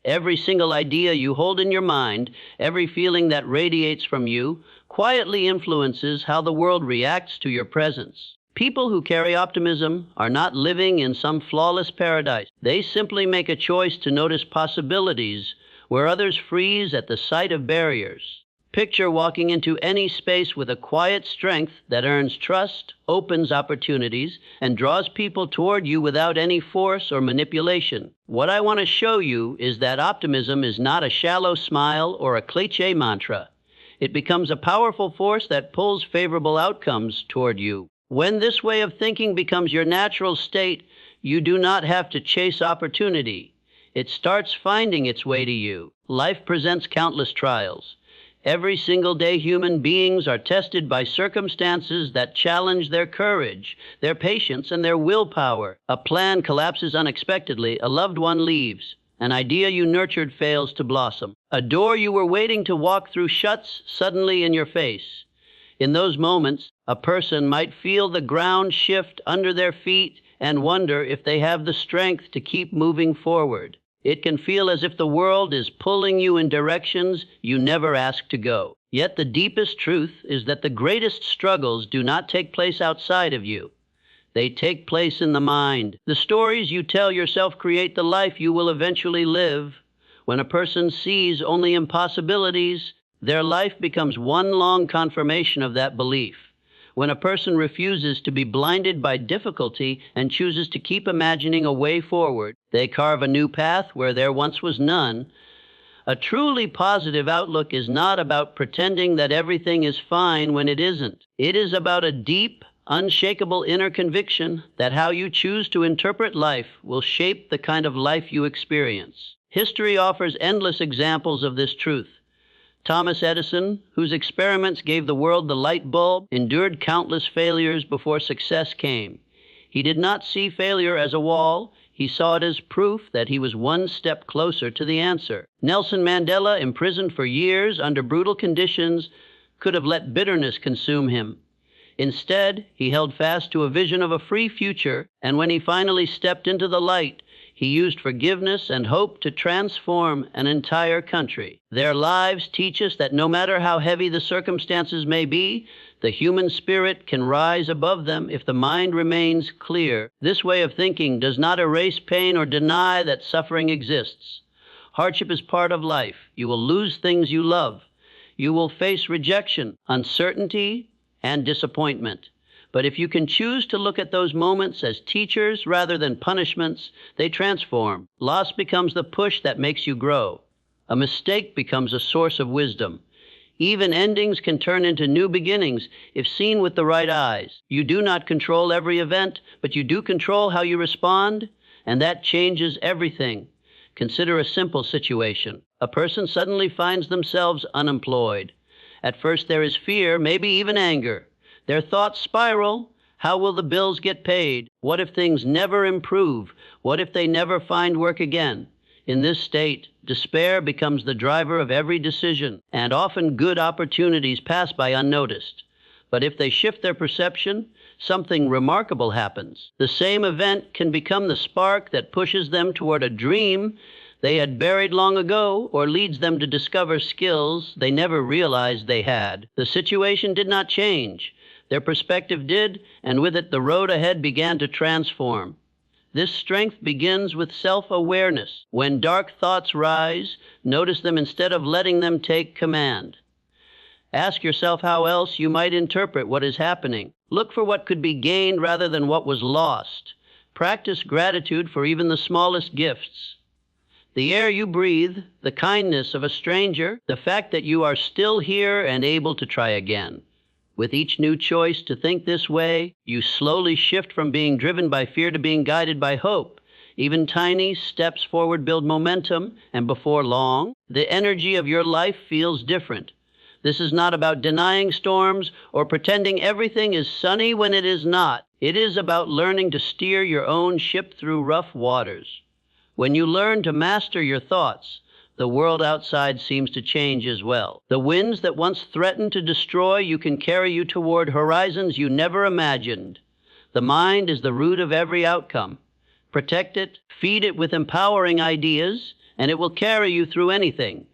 Every single idea you hold in your mind, every feeling that radiates from you, quietly influences how the world reacts to your presence. People who carry optimism are not living in some flawless paradise. They simply make a choice to notice possibilities where others freeze at the sight of barriers. Picture walking into any space with a quiet strength that earns trust, opens opportunities, and draws people toward you without any force or manipulation. What I want to show you is that optimism is not a shallow smile or a cliché mantra. It becomes a powerful force that pulls favorable outcomes toward you. When this way of thinking becomes your natural state, you do not have to chase opportunity. It starts finding its way to you. Life presents countless trials. Every single day, human beings are tested by circumstances that challenge their courage, their patience, and their willpower. A plan collapses unexpectedly, a loved one leaves, an idea you nurtured fails to blossom. A door you were waiting to walk through shuts suddenly in your face. In those moments, a person might feel the ground shift under their feet and wonder if they have the strength to keep moving forward. It can feel as if the world is pulling you in directions you never asked to go. Yet the deepest truth is that the greatest struggles do not take place outside of you. They take place in the mind. The stories you tell yourself create the life you will eventually live. When a person sees only impossibilities, their life becomes one long confirmation of that belief. When a person refuses to be blinded by difficulty and chooses to keep imagining a way forward, they carve a new path where there once was none. A truly positive outlook is not about pretending that everything is fine when it isn't. It is about a deep, unshakable inner conviction that how you choose to interpret life will shape the kind of life you experience. History offers endless examples of this truth. Thomas Edison, whose experiments gave the world the light bulb, endured countless failures before success came. He did not see failure as a wall. He saw it as proof that he was one step closer to the answer. Nelson Mandela, imprisoned for years under brutal conditions, could have let bitterness consume him. Instead, he held fast to a vision of a free future, and when he finally stepped into the light, he used forgiveness and hope to transform an entire country. Their lives teach us that no matter how heavy the circumstances may be, the human spirit can rise above them if the mind remains clear. This way of thinking does not erase pain or deny that suffering exists. Hardship is part of life. You will lose things you love. You will face rejection, uncertainty, and disappointment. But if you can choose to look at those moments as teachers rather than punishments, they transform. Loss becomes the push that makes you grow. A mistake becomes a source of wisdom. Even endings can turn into new beginnings if seen with the right eyes. You do not control every event, but you do control how you respond, and that changes everything. Consider a simple situation. A person suddenly finds themselves unemployed. At first there is fear, maybe even anger. Their thoughts spiral. How will the bills get paid? What if things never improve? What if they never find work again? In this state, despair becomes the driver of every decision, and often good opportunities pass by unnoticed. But if they shift their perception, something remarkable happens. The same event can become the spark that pushes them toward a dream they had buried long ago, or leads them to discover skills they never realized they had. The situation did not change. Their perspective did, and with it the road ahead began to transform. This strength begins with self-awareness. When dark thoughts rise, notice them instead of letting them take command. Ask yourself how else you might interpret what is happening. Look for what could be gained rather than what was lost. Practice gratitude for even the smallest gifts. The air you breathe, the kindness of a stranger, the fact that you are still here and able to try again. With each new choice to think this way, you slowly shift from being driven by fear to being guided by hope. Even tiny steps forward build momentum, and before long, the energy of your life feels different. This is not about denying storms or pretending everything is sunny when it is not. It is about learning to steer your own ship through rough waters. When you learn to master your thoughts, the world outside seems to change as well. The winds that once threatened to destroy you can carry you toward horizons you never imagined. The mind is the root of every outcome. Protect it, feed it with empowering ideas, and it will carry you through anything.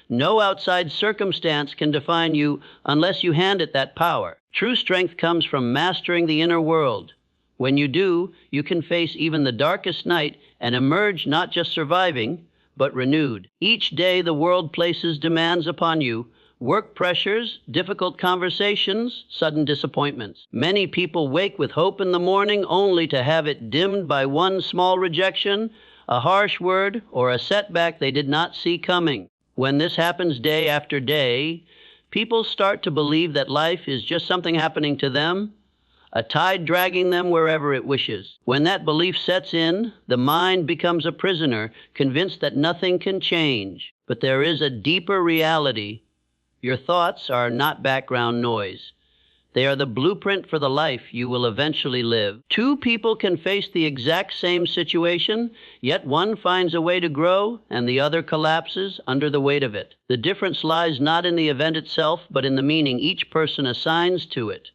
No outside circumstance can define you unless you hand it that power. True strength comes from mastering the inner world. When you do, you can face even the darkest night and emerge not just surviving, but renewed. Each day the world places demands upon you, work pressures, difficult conversations, sudden disappointments. Many people wake with hope in the morning only to have it dimmed by one small rejection, a harsh word, or a setback they did not see coming. When this happens day after day, people start to believe that life is just something happening to them, a tide dragging them wherever it wishes. When that belief sets in, the mind becomes a prisoner, convinced that nothing can change. But there is a deeper reality. Your thoughts are not background noise. They are the blueprint for the life you will eventually live. Two people can face the exact same situation, yet one finds a way to grow and the other collapses under the weight of it. The difference lies not in the event itself, but in the meaning each person assigns to it.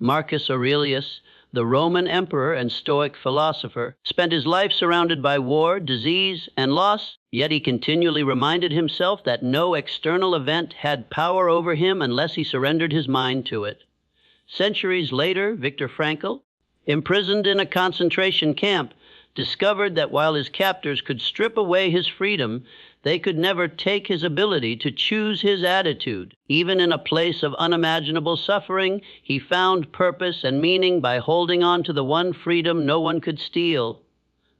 Marcus Aurelius, the Roman emperor and Stoic philosopher, spent his life surrounded by war, disease, and loss, yet he continually reminded himself that no external event had power over him unless he surrendered his mind to it. Centuries later, Viktor Frankl, imprisoned in a concentration camp, discovered that while his captors could strip away his freedom, they could never take his ability to choose his attitude. Even in a place of unimaginable suffering, he found purpose and meaning by holding on to the one freedom no one could steal,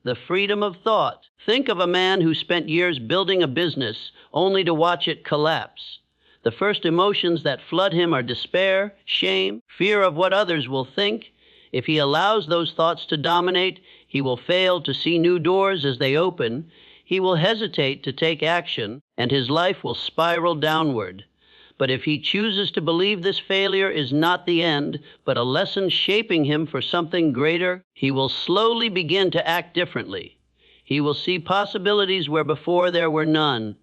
the freedom of thought. Think of a man who spent years building a business only to watch it collapse. The first emotions that flood him are despair, shame, fear of what others will think. If he allows those thoughts to dominate, he will fail to see new doors as they open. He will hesitate to take action, and his life will spiral downward. But if he chooses to believe this failure is not the end, but a lesson shaping him for something greater, he will slowly begin to act differently. He will see possibilities where before there were none.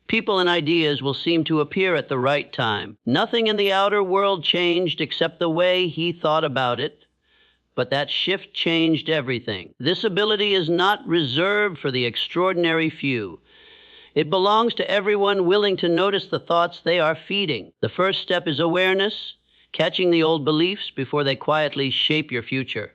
People and ideas will seem to appear at the right time. Nothing in the outer world changed except the way he thought about it. But that shift changed everything. This ability is not reserved for the extraordinary few. It belongs to everyone willing to notice the thoughts they are feeding. The first step is awareness, catching the old beliefs before they quietly shape your future.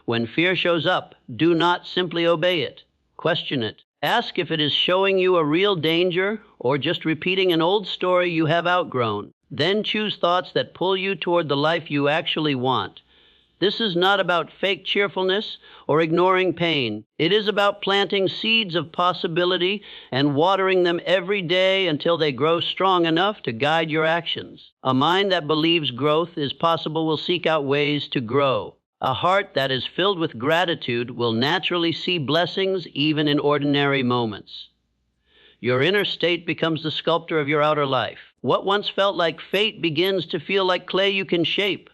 When fear shows up, do not simply obey it. Question it. Ask if it is showing you a real danger or just repeating an old story you have outgrown. Then choose thoughts that pull you toward the life you actually want. This is not about fake cheerfulness or ignoring pain. It is about planting seeds of possibility and watering them every day until they grow strong enough to guide your actions. A mind that believes growth is possible will seek out ways to grow. A heart that is filled with gratitude will naturally see blessings even in ordinary moments. Your inner state becomes the sculptor of your outer life. What once felt like fate begins to feel like clay you can shape.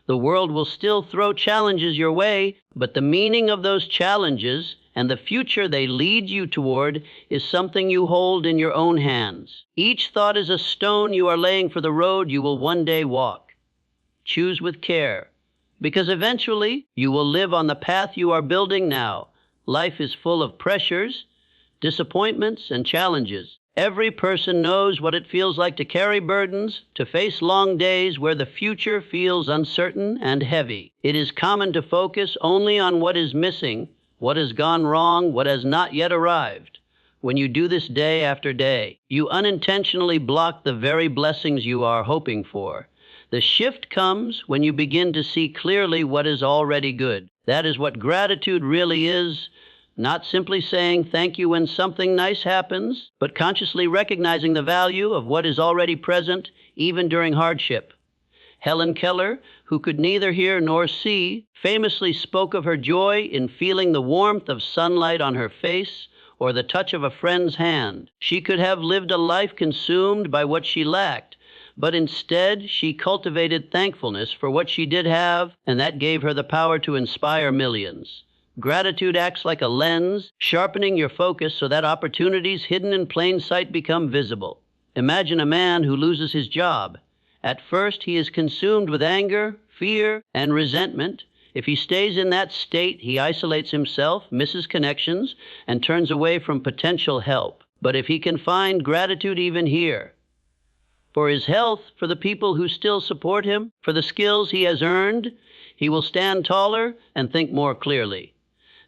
The world will still throw challenges your way, but the meaning of those challenges and the future they lead you toward is something you hold in your own hands. Each thought is a stone you are laying for the road you will one day walk. Choose with care, because eventually you will live on the path you are building now. Life is full of pressures, disappointments, and challenges. Every person knows what it feels like to carry burdens, to face long days where the future feels uncertain and heavy. It is common to focus only on what is missing, what has gone wrong, what has not yet arrived. When you do this day after day, you unintentionally block the very blessings you are hoping for. The shift comes when you begin to see clearly what is already good. That is what gratitude really is. Not simply saying thank you when something nice happens, but consciously recognizing the value of what is already present, even during hardship. Helen Keller, who could neither hear nor see, famously spoke of her joy in feeling the warmth of sunlight on her face or the touch of a friend's hand. She could have lived a life consumed by what she lacked, but instead she cultivated thankfulness for what she did have, and that gave her the power to inspire millions. Gratitude acts like a lens, sharpening your focus so that opportunities hidden in plain sight become visible. Imagine a man who loses his job. At first, he is consumed with anger, fear, and resentment. If he stays in that state, he isolates himself, misses connections, and turns away from potential help. But if he can find gratitude even here, for his health, for the people who still support him, for the skills he has earned, he will stand taller and think more clearly.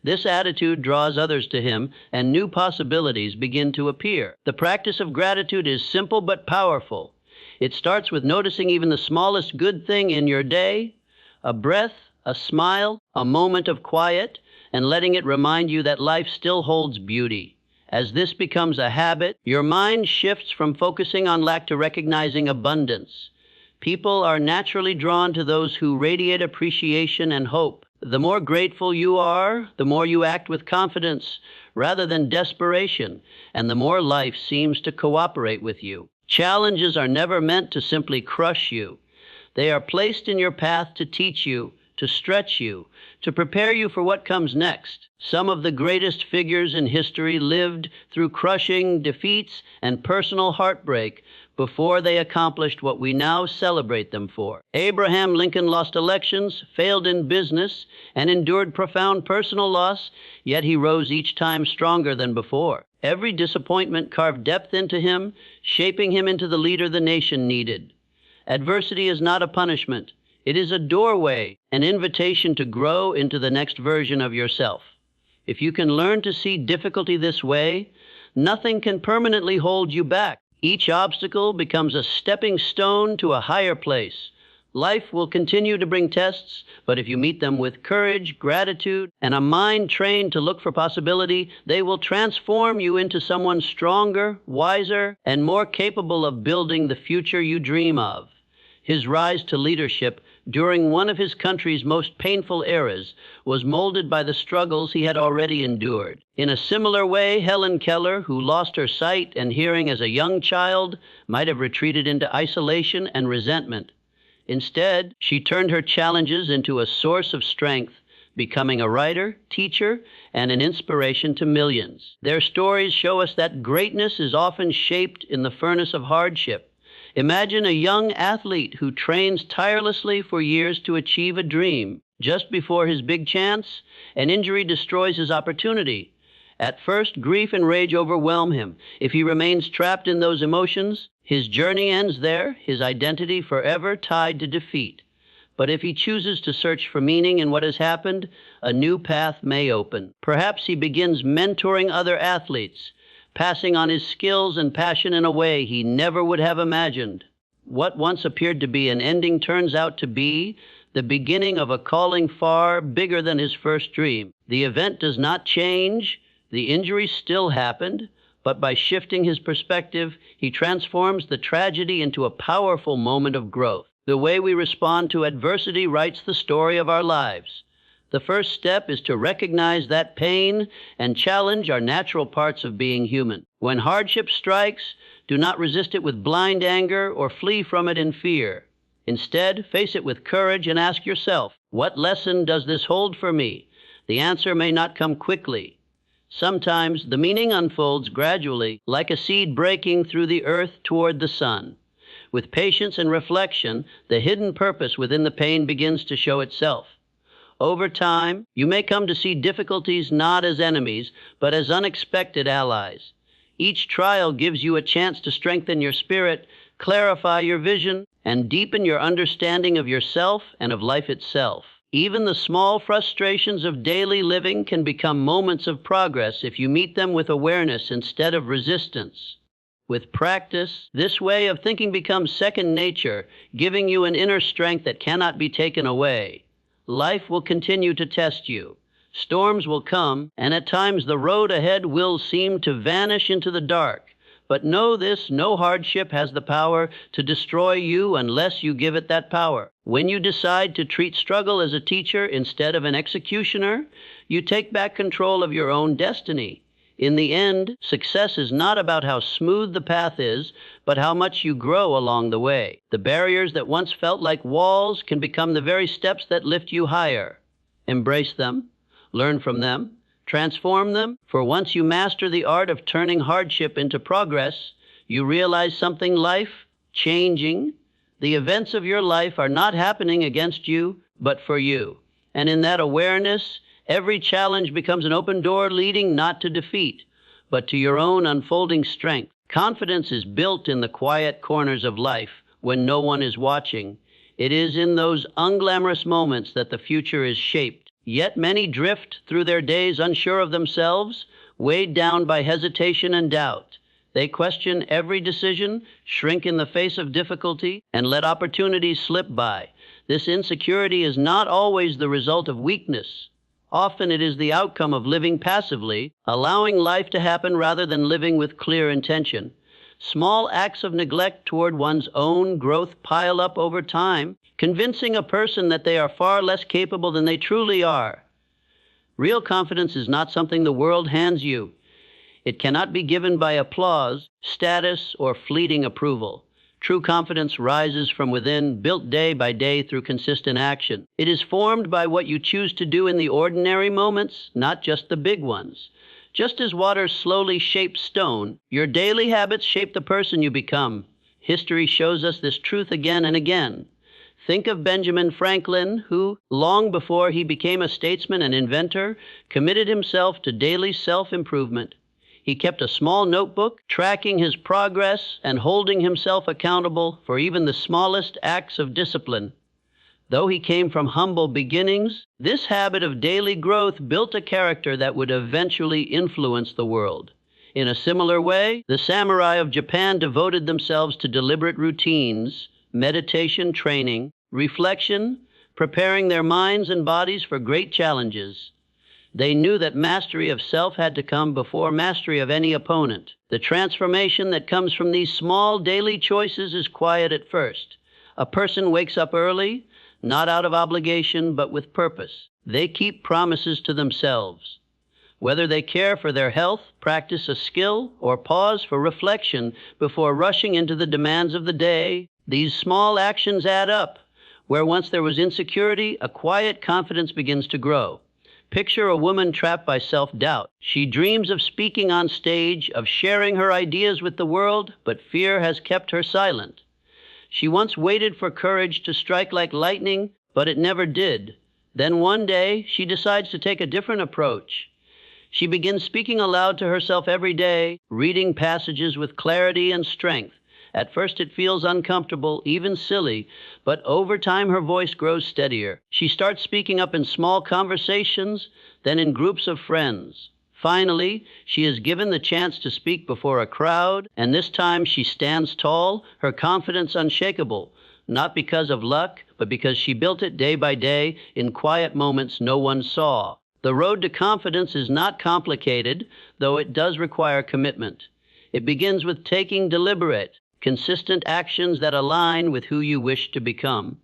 This attitude draws others to him, and new possibilities begin to appear. The practice of gratitude is simple but powerful. It starts with noticing even the smallest good thing in your day, a breath, a smile, a moment of quiet, and letting it remind you that life still holds beauty. As this becomes a habit, your mind shifts from focusing on lack to recognizing abundance. People are naturally drawn to those who radiate appreciation and hope. The more grateful you are, the more you act with confidence rather than desperation, and the more life seems to cooperate with you. Challenges are never meant to simply crush you. They are placed in your path to teach you, to stretch you, to prepare you for what comes next. Some of the greatest figures in history lived through crushing defeats and personal heartbreak before they accomplished what we now celebrate them for. Abraham Lincoln lost elections, failed in business, and endured profound personal loss, yet he rose each time stronger than before. Every disappointment carved depth into him, shaping him into the leader the nation needed. Adversity is not a punishment. It is a doorway, an invitation to grow into the next version of yourself. If you can learn to see difficulty this way, nothing can permanently hold you back. Each obstacle becomes a stepping stone to a higher place. Life will continue to bring tests, but if you meet them with courage, gratitude, and a mind trained to look for possibility, they will transform you into someone stronger, wiser, and more capable of building the future you dream of. His rise to leadership during one of his country's most painful eras was molded by the struggles he had already endured. In a similar way, Helen Keller, who lost her sight and hearing as a young child, might have retreated into isolation and resentment. Instead, she turned her challenges into a source of strength, becoming a writer, teacher, and an inspiration to millions. Their stories show us that greatness is often shaped in the furnace of hardship. Imagine a young athlete who trains tirelessly for years to achieve a dream. Just before his big chance, an injury destroys his opportunity. At first, grief and rage overwhelm him. If he remains trapped in those emotions, his journey ends there, his identity forever tied to defeat. But if he chooses to search for meaning in what has happened, a new path may open. Perhaps he begins mentoring other athletes, passing on his skills and passion in a way he never would have imagined. What once appeared to be an ending turns out to be the beginning of a calling far bigger than his first dream. The event does not change, the injury still happened, but by shifting his perspective, he transforms the tragedy into a powerful moment of growth. The way we respond to adversity writes the story of our lives. The first step is to recognize that pain and challenge are natural parts of being human. When hardship strikes, do not resist it with blind anger or flee from it in fear. Instead, face it with courage and ask yourself, what lesson does this hold for me? The answer may not come quickly. Sometimes the meaning unfolds gradually, like a seed breaking through the earth toward the sun. With patience and reflection, the hidden purpose within the pain begins to show itself. Over time, you may come to see difficulties not as enemies, but as unexpected allies. Each trial gives you a chance to strengthen your spirit, clarify your vision, and deepen your understanding of yourself and of life itself. Even the small frustrations of daily living can become moments of progress if you meet them with awareness instead of resistance. With practice, this way of thinking becomes second nature, giving you an inner strength that cannot be taken away. Life will continue to test you. Storms will come, and at times the road ahead will seem to vanish into the dark. But know this, no hardship has the power to destroy you unless you give it that power. When you decide to treat struggle as a teacher instead of an executioner, you take back control of your own destiny. In the end, success is not about how smooth the path is, but how much you grow along the way. The barriers that once felt like walls can become the very steps that lift you higher. Embrace them, learn from them, transform them, for once you master the art of turning hardship into progress, you realize something life-changing. The events of your life are not happening against you, but for you. And in that awareness, every challenge becomes an open door leading not to defeat, but to your own unfolding strength. Confidence is built in the quiet corners of life when no one is watching. It is in those unglamorous moments that the future is shaped. Yet many drift through their days unsure of themselves, weighed down by hesitation and doubt. They question every decision, shrink in the face of difficulty, and let opportunities slip by. This insecurity is not always the result of weakness. Often it is the outcome of living passively, allowing life to happen rather than living with clear intention. Small acts of neglect toward one's own growth pile up over time, convincing a person that they are far less capable than they truly are. Real confidence is not something the world hands you. It cannot be given by applause, status, or fleeting approval. True confidence rises from within, built day by day through consistent action. It is formed by what you choose to do in the ordinary moments, not just the big ones. Just as water slowly shapes stone, your daily habits shape the person you become. History shows us this truth again and again. Think of Benjamin Franklin, who, long before he became a statesman and inventor, committed himself to daily self-improvement. He kept a small notebook, tracking his progress and holding himself accountable for even the smallest acts of discipline. Though he came from humble beginnings, this habit of daily growth built a character that would eventually influence the world. In a similar way, the samurai of Japan devoted themselves to deliberate routines, meditation training, reflection, preparing their minds and bodies for great challenges. They knew that mastery of self had to come before mastery of any opponent. The transformation that comes from these small daily choices is quiet at first. A person wakes up early, not out of obligation, but with purpose. They keep promises to themselves. Whether they care for their health, practice a skill, or pause for reflection before rushing into the demands of the day, these small actions add up. Where once there was insecurity, a quiet confidence begins to grow. Picture a woman trapped by self-doubt. She dreams of speaking on stage, of sharing her ideas with the world, but fear has kept her silent. She once waited for courage to strike like lightning, but it never did. Then one day, she decides to take a different approach. She begins speaking aloud to herself every day, reading passages with clarity and strength. At first it feels uncomfortable, even silly, but over time her voice grows steadier. She starts speaking up in small conversations, then in groups of friends. Finally, she is given the chance to speak before a crowd, and this time she stands tall, her confidence unshakable, not because of luck, but because she built it day by day in quiet moments no one saw. The road to confidence is not complicated, though it does require commitment. It begins with taking deliberate, consistent actions that align with who you wish to become.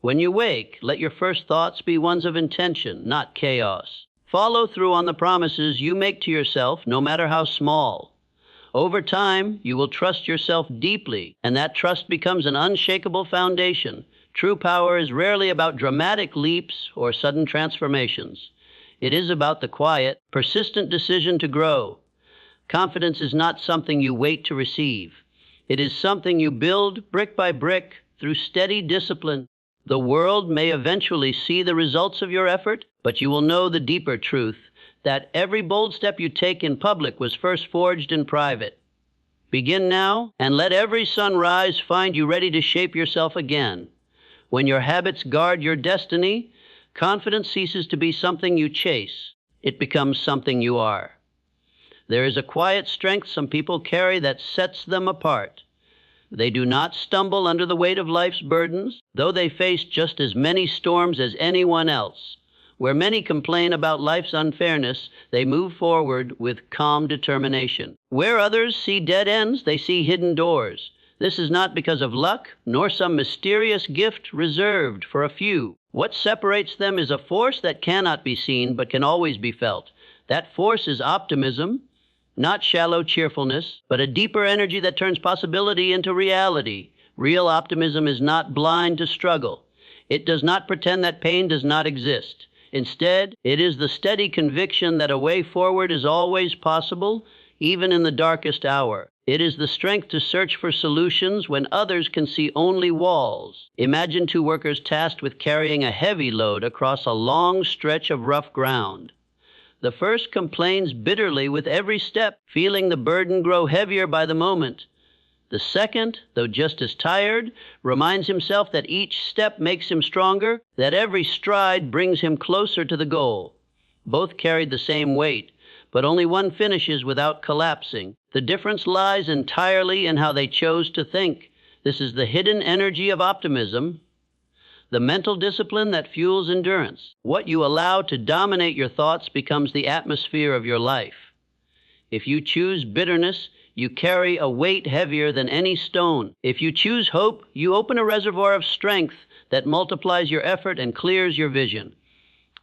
When you wake, let your first thoughts be ones of intention, not chaos. Follow through on the promises you make to yourself, no matter how small. Over time, you will trust yourself deeply, and that trust becomes an unshakable foundation. True power is rarely about dramatic leaps or sudden transformations. It is about the quiet, persistent decision to grow. Confidence is not something you wait to receive. It is something you build brick by brick through steady discipline. The world may eventually see the results of your effort, but you will know the deeper truth, that every bold step you take in public was first forged in private. Begin now, and let every sunrise find you ready to shape yourself again. When your habits guard your destiny, confidence ceases to be something you chase. It becomes something you are. There is a quiet strength some people carry that sets them apart. They do not stumble under the weight of life's burdens, though they face just as many storms as anyone else. Where many complain about life's unfairness, they move forward with calm determination. Where others see dead ends, they see hidden doors. This is not because of luck, nor some mysterious gift reserved for a few. What separates them is a force that cannot be seen, but can always be felt. That force is optimism. Not shallow cheerfulness, but a deeper energy that turns possibility into reality. Real optimism is not blind to struggle. It does not pretend that pain does not exist. Instead, it is the steady conviction that a way forward is always possible, even in the darkest hour. It is the strength to search for solutions when others can see only walls. Imagine two workers tasked with carrying a heavy load across a long stretch of rough ground. The first complains bitterly with every step, feeling the burden grow heavier by the moment. The second, though just as tired, reminds himself that each step makes him stronger, that every stride brings him closer to the goal. Both carried the same weight, but only one finishes without collapsing. The difference lies entirely in how they chose to think. This is the hidden energy of optimism, the mental discipline that fuels endurance. What you allow to dominate your thoughts becomes the atmosphere of your life. If you choose bitterness, you carry a weight heavier than any stone. If you choose hope, you open a reservoir of strength that multiplies your effort and clears your vision.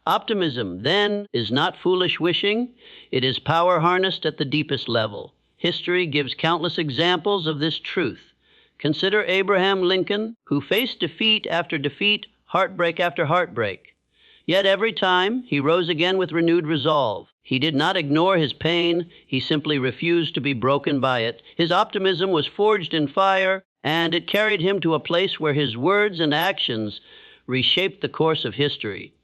Optimism, then, is not foolish wishing. It is power harnessed at the deepest level. History gives countless examples of this truth. Consider Abraham Lincoln, who faced defeat after defeat, heartbreak after heartbreak. Yet every time, he rose again with renewed resolve. He did not ignore his pain, he simply refused to be broken by it. His optimism was forged in fire, and it carried him to a place where his words and actions reshaped the course of history.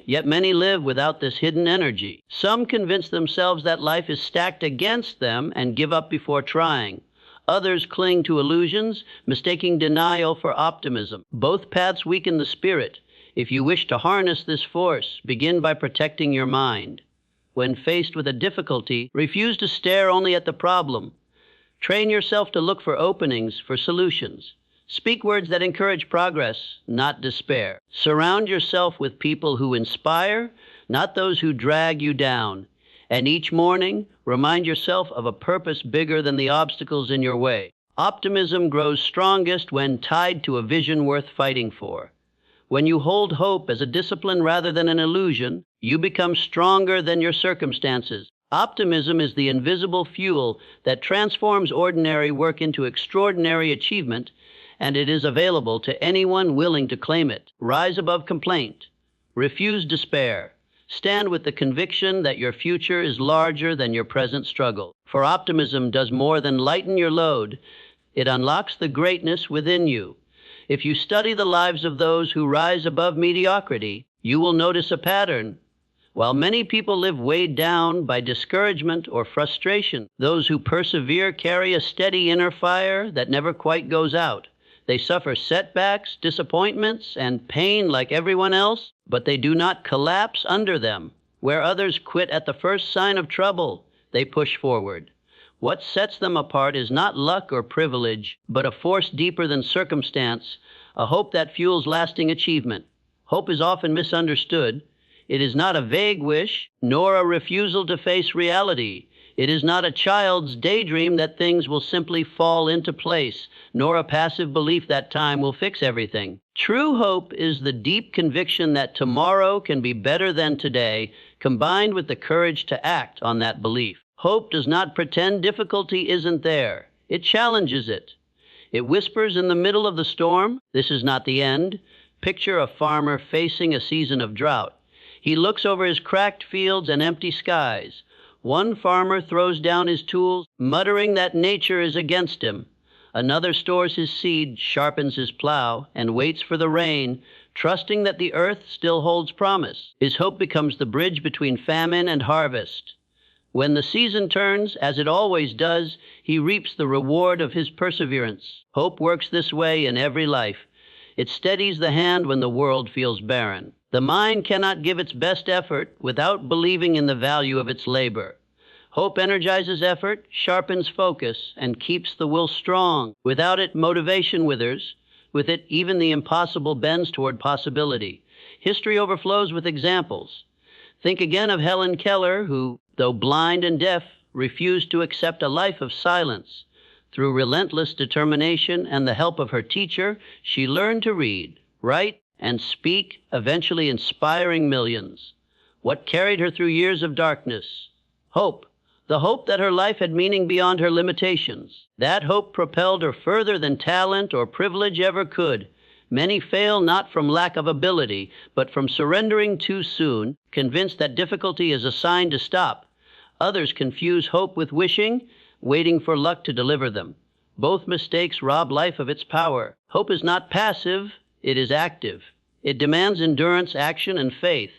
Yet many live without this hidden energy. Some convince themselves that life is stacked against them and give up before trying. Others cling to illusions, mistaking denial for optimism. Both paths weaken the spirit. If you wish to harness this force, begin by protecting your mind. When faced with a difficulty, refuse to stare only at the problem. Train yourself to look for openings, for solutions. Speak words that encourage progress, not despair. Surround yourself with people who inspire, not those who drag you down. And each morning, remind yourself of a purpose bigger than the obstacles in your way. Optimism grows strongest when tied to a vision worth fighting for. When you hold hope as a discipline rather than an illusion, you become stronger than your circumstances. Optimism is the invisible fuel that transforms ordinary work into extraordinary achievement, and it is available to anyone willing to claim it. Rise above complaint. Refuse despair. Stand with the conviction that your future is larger than your present struggle. For optimism does more than lighten your load. It unlocks the greatness within you. If you study the lives of those who rise above mediocrity, you will notice a pattern. While many people live weighed down by discouragement or frustration, those who persevere carry a steady inner fire that never quite goes out. They suffer setbacks, disappointments, and pain like everyone else, but they do not collapse under them. Where others quit at the first sign of trouble, they push forward. What sets them apart is not luck or privilege, but a force deeper than circumstance, a hope that fuels lasting achievement. Hope is often misunderstood. It is not a vague wish, nor a refusal to face reality. It is not a child's daydream that things will simply fall into place, nor a passive belief that time will fix everything. True hope is the deep conviction that tomorrow can be better than today, combined with the courage to act on that belief. Hope does not pretend difficulty isn't there. It challenges it. It whispers in the middle of the storm, "This is not the end." Picture a farmer facing a season of drought. He looks over his cracked fields and empty skies. One farmer throws down his tools, muttering that nature is against him. Another stores his seed, sharpens his plow, and waits for the rain, trusting that the earth still holds promise. His hope becomes the bridge between famine and harvest. When the season turns, as it always does, he reaps the reward of his perseverance. Hope works this way in every life. It steadies the hand when the world feels barren. The mind cannot give its best effort without believing in the value of its labor. Hope energizes effort, sharpens focus, and keeps the will strong. Without it, motivation withers. With it, even the impossible bends toward possibility. History overflows with examples. Think again of Helen Keller, who, though blind and deaf, refused to accept a life of silence. Through relentless determination and the help of her teacher, she learned to read, write, and speak, eventually inspiring millions. What carried her through years of darkness? Hope. The hope that her life had meaning beyond her limitations. That hope propelled her further than talent or privilege ever could. Many fail not from lack of ability, but from surrendering too soon, convinced that difficulty is a sign to stop. Others confuse hope with wishing, waiting for luck to deliver them. Both mistakes rob life of its power. Hope is not passive, it is active. It demands endurance, action, and faith.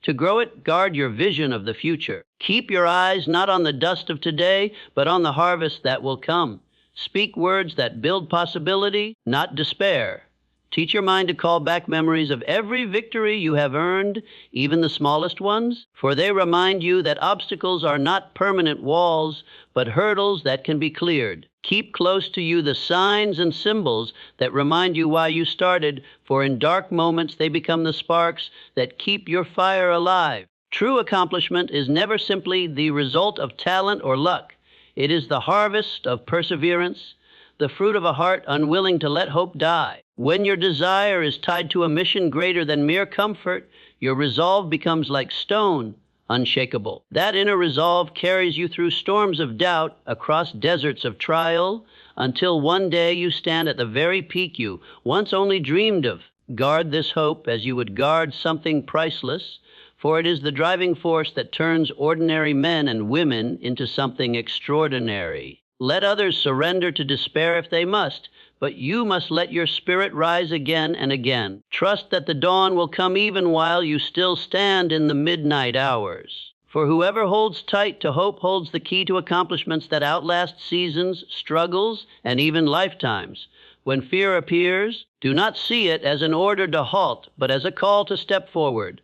To grow it, guard your vision of the future. Keep your eyes not on the dust of today, but on the harvest that will come. Speak words that build possibility, not despair. Teach your mind to call back memories of every victory you have earned, even the smallest ones, for they remind you that obstacles are not permanent walls, but hurdles that can be cleared. Keep close to you the signs and symbols that remind you why you started, for in dark moments they become the sparks that keep your fire alive. True accomplishment is never simply the result of talent or luck. It is the harvest of perseverance, the fruit of a heart unwilling to let hope die. When your desire is tied to a mission greater than mere comfort, your resolve becomes like stone, unshakable. That inner resolve carries you through storms of doubt, across deserts of trial, until one day you stand at the very peak you once only dreamed of. Guard this hope as you would guard something priceless, for it is the driving force that turns ordinary men and women into something extraordinary. Let others surrender to despair if they must, but you must let your spirit rise again and again. Trust that the dawn will come even while you still stand in the midnight hours. For whoever holds tight to hope holds the key to accomplishments that outlast seasons, struggles, and even lifetimes. When fear appears, do not see it as an order to halt, but as a call to step forward.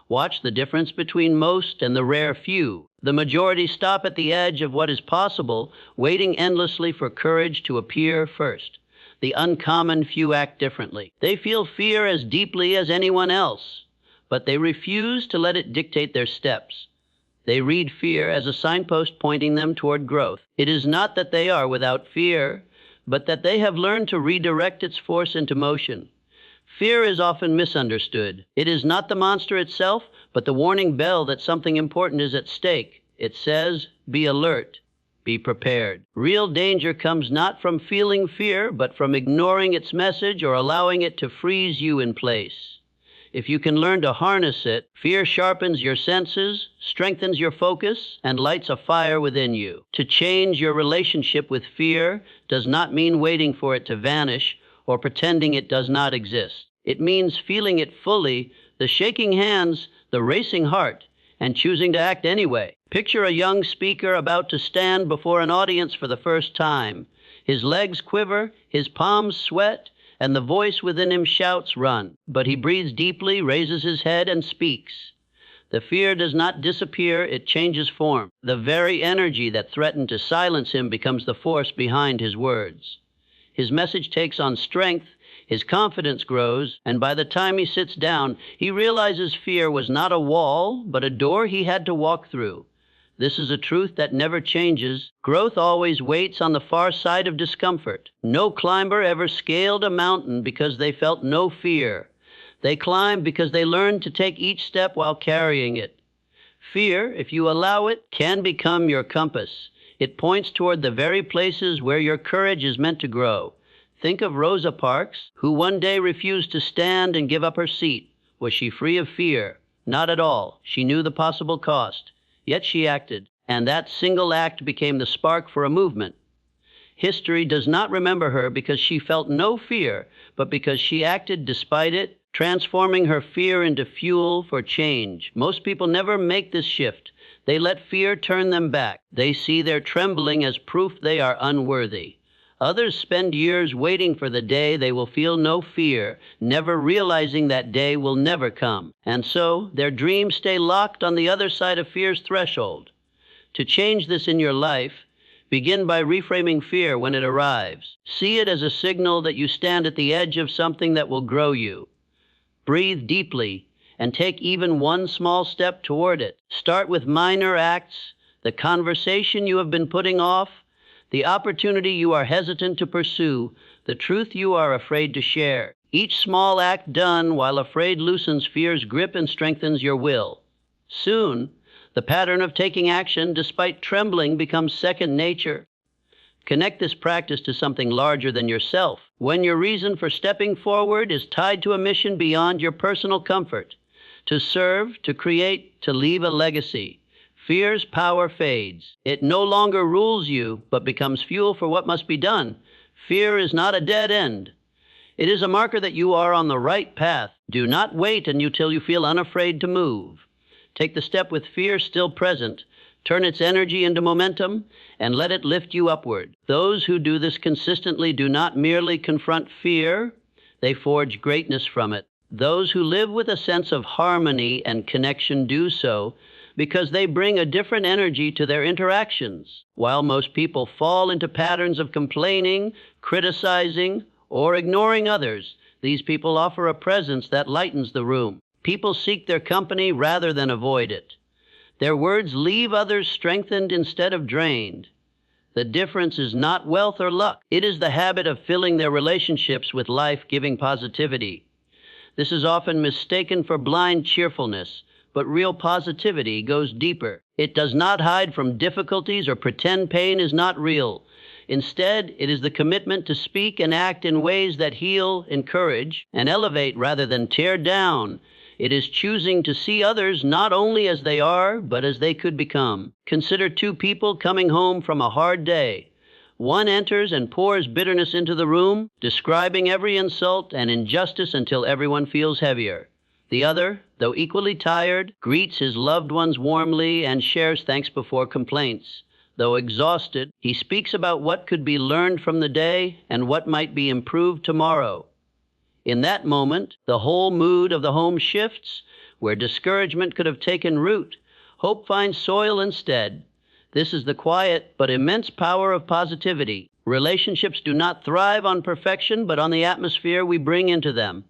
Watch the difference between most and the rare few. The majority stop at the edge of what is possible, waiting endlessly for courage to appear first. The uncommon few act differently. They feel fear as deeply as anyone else, but they refuse to let it dictate their steps. They read fear as a signpost pointing them toward growth. It is not that they are without fear, but that they have learned to redirect its force into motion. Fear is often misunderstood. It is not the monster itself, but the warning bell that something important is at stake. It says, be alert, be prepared. Real danger comes not from feeling fear, but from ignoring its message or allowing it to freeze you in place. If you can learn to harness it, fear sharpens your senses, strengthens your focus, and lights a fire within you. To change your relationship with fear does not mean waiting for it to vanish or pretending it does not exist. It means feeling it fully, the shaking hands, the racing heart, and choosing to act anyway. Picture a young speaker about to stand before an audience for the first time. His legs quiver, his palms sweat, and the voice within him shouts, run. But he breathes deeply, raises his head, and speaks. The fear does not disappear, it changes form. The very energy that threatened to silence him becomes the force behind his words. His message takes on strength, his confidence grows, and by the time he sits down, he realizes fear was not a wall, but a door he had to walk through. This is a truth that never changes. Growth always waits on the far side of discomfort. No climber ever scaled a mountain because they felt no fear. They climbed because they learned to take each step while carrying it. Fear, if you allow it, can become your compass. It points toward the very places where your courage is meant to grow. Think of Rosa Parks, who one day refused to stand and give up her seat. Was she free of fear? Not at all. She knew the possible cost. Yet she acted, and that single act became the spark for a movement. History does not remember her because she felt no fear, but because she acted despite it, transforming her fear into fuel for change. Most people never make this shift. They let fear turn them back. They see their trembling as proof they are unworthy. Others spend years waiting for the day they will feel no fear, never realizing that day will never come. And so, their dreams stay locked on the other side of fear's threshold. To change this in your life, begin by reframing fear when it arrives. See it as a signal that you stand at the edge of something that will grow you. Breathe deeply and take even one small step toward it. Start with minor acts, the conversation you have been putting off, the opportunity you are hesitant to pursue, the truth you are afraid to share. Each small act done while afraid loosens fear's grip and strengthens your will. Soon, the pattern of taking action despite trembling becomes second nature. Connect this practice to something larger than yourself. When your reason for stepping forward is tied to a mission beyond your personal comfort, to serve, to create, to leave a legacy, fear's power fades. It no longer rules you, but becomes fuel for what must be done. Fear is not a dead end. It is a marker that you are on the right path. Do not wait until you feel unafraid to move. Take the step with fear still present. Turn its energy into momentum and let it lift you upward. Those who do this consistently do not merely confront fear, they forge greatness from it. Those who live with a sense of harmony and connection do so because they bring a different energy to their interactions. While most people fall into patterns of complaining, criticizing, or ignoring others, these people offer a presence that lightens the room. People seek their company rather than avoid it. Their words leave others strengthened instead of drained. The difference is not wealth or luck. It is the habit of filling their relationships with life-giving positivity. This is often mistaken for blind cheerfulness, but real positivity goes deeper. It does not hide from difficulties or pretend pain is not real. Instead, it is the commitment to speak and act in ways that heal, encourage, and elevate rather than tear down. It is choosing to see others not only as they are, but as they could become. Consider two people coming home from a hard day. One enters and pours bitterness into the room, describing every insult and injustice until everyone feels heavier. The other, though equally tired, greets his loved ones warmly and shares thanks before complaints. Though exhausted, he speaks about what could be learned from the day and what might be improved tomorrow. In that moment, the whole mood of the home shifts. Where discouragement could have taken root, hope finds soil instead. This is the quiet but immense power of positivity. Relationships do not thrive on perfection, but on the atmosphere we bring into them.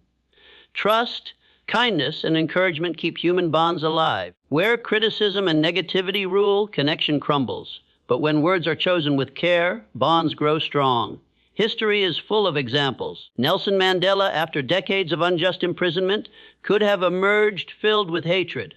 Trust, kindness, and encouragement keep human bonds alive. Where criticism and negativity rule, connection crumbles. But when words are chosen with care, bonds grow strong. History is full of examples. Nelson Mandela, after decades of unjust imprisonment, could have emerged filled with hatred.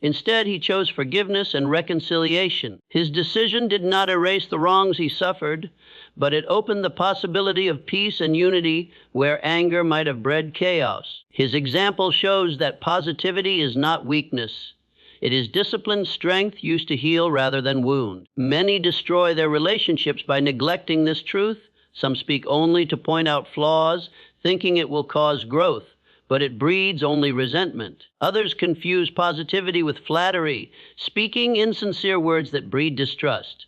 Instead, he chose forgiveness and reconciliation. His decision did not erase the wrongs he suffered, but it opened the possibility of peace and unity where anger might have bred chaos. His example shows that positivity is not weakness. It is disciplined strength used to heal rather than wound. Many destroy their relationships by neglecting this truth. Some speak only to point out flaws, thinking it will cause growth, but it breeds only resentment. Others confuse positivity with flattery, speaking insincere words that breed distrust.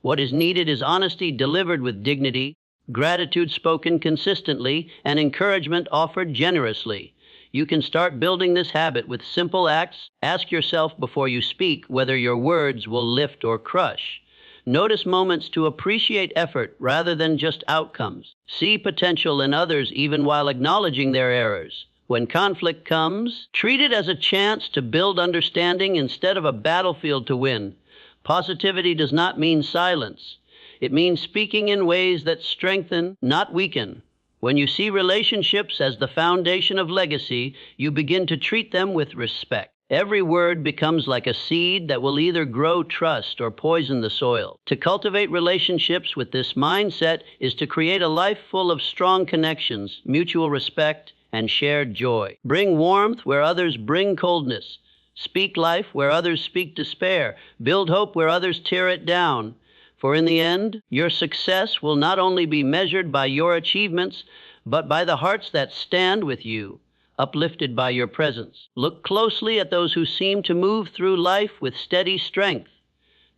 What is needed is honesty delivered with dignity, gratitude spoken consistently, and encouragement offered generously. You can start building this habit with simple acts. Ask yourself before you speak whether your words will lift or crush. Notice moments to appreciate effort rather than just outcomes. See potential in others even while acknowledging their errors. When conflict comes, treat it as a chance to build understanding instead of a battlefield to win. Positivity does not mean silence. It means speaking in ways that strengthen, not weaken. When you see relationships as the foundation of legacy, you begin to treat them with respect. Every word becomes like a seed that will either grow trust or poison the soil. To cultivate relationships with this mindset is to create a life full of strong connections, mutual respect, and shared joy. Bring warmth where others bring coldness. Speak life where others speak despair. Build hope where others tear it down. For in the end, your success will not only be measured by your achievements, but by the hearts that stand with you, uplifted by your presence. Look closely at those who seem to move through life with steady strength.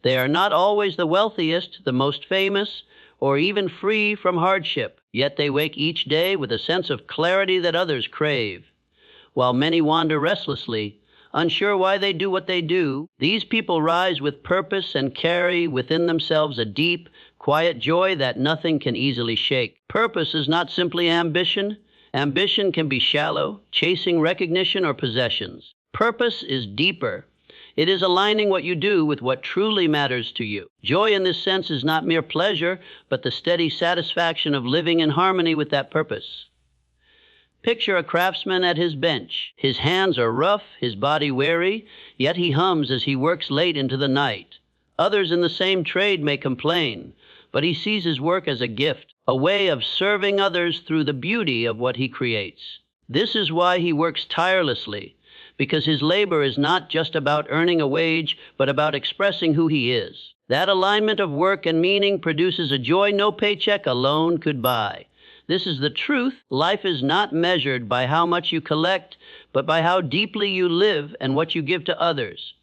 They are not always the wealthiest, the most famous, or even free from hardship, yet they wake each day with a sense of clarity that others crave. While many wander restlessly, unsure why they do what they do, these people rise with purpose and carry within themselves a deep, quiet joy that nothing can easily shake. Purpose is not simply ambition. Ambition can be shallow, chasing recognition or possessions. Purpose is deeper. It is aligning what you do with what truly matters to you. Joy in this sense is not mere pleasure, but the steady satisfaction of living in harmony with that purpose. Picture a craftsman at his bench. His hands are rough, his body weary, yet he hums as he works late into the night. Others in the same trade may complain, but he sees his work as a gift, a way of serving others through the beauty of what he creates. This is why he works tirelessly, because his labor is not just about earning a wage, but about expressing who he is. That alignment of work and meaning produces a joy no paycheck alone could buy. This is the truth. Life is not measured by how much you collect, but by how deeply you live and what you give to others.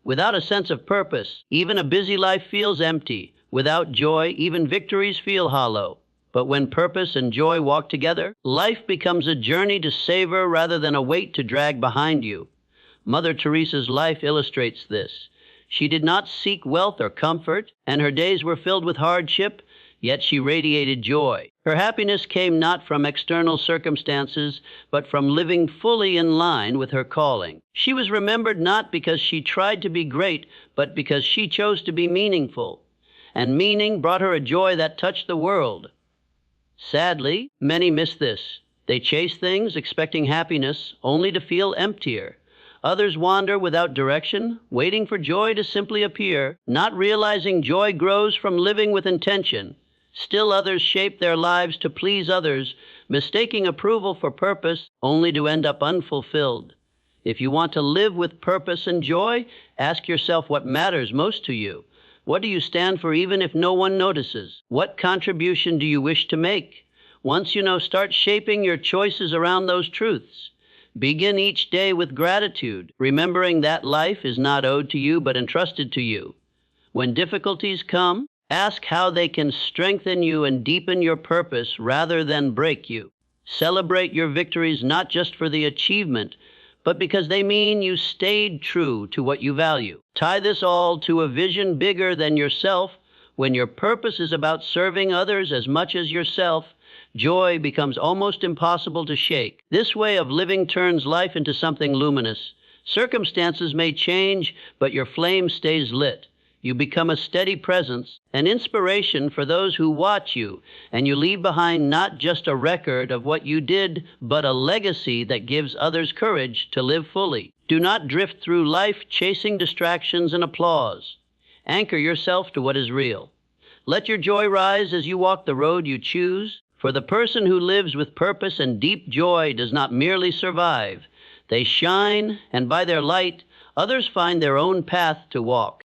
Without a sense of purpose, even a busy life feels empty. Without joy, even victories feel hollow. But when purpose and joy walk together, life becomes a journey to savor rather than a weight to drag behind you. Mother Teresa's life illustrates this. She did not seek wealth or comfort, and her days were filled with hardship, yet she radiated joy. Her happiness came not from external circumstances, but from living fully in line with her calling. She was remembered not because she tried to be great, but because she chose to be meaningful. And meaning brought her a joy that touched the world. Sadly, many miss this. They chase things expecting happiness, only to feel emptier. Others wander without direction, waiting for joy to simply appear, not realizing joy grows from living with intention. Still others shape their lives to please others, mistaking approval for purpose, only to end up unfulfilled. If you want to live with purpose and joy, ask yourself what matters most to you. What do you stand for even if no one notices? What contribution do you wish to make? Once you know, start shaping your choices around those truths. Begin each day with gratitude, remembering that life is not owed to you but entrusted to you. When difficulties come, ask how they can strengthen you and deepen your purpose rather than break you. Celebrate your victories not just for the achievement, but because they mean you stayed true to what you value. Tie this all to a vision bigger than yourself. When your purpose is about serving others as much as yourself, joy becomes almost impossible to shake. This way of living turns life into something luminous. Circumstances may change, but your flame stays lit. You become a steady presence, an inspiration for those who watch you, and you leave behind not just a record of what you did, but a legacy that gives others courage to live fully. Do not drift through life chasing distractions and applause. Anchor yourself to what is real. Let your joy rise as you walk the road you choose, for the person who lives with purpose and deep joy does not merely survive. They shine, and by their light, others find their own path to walk.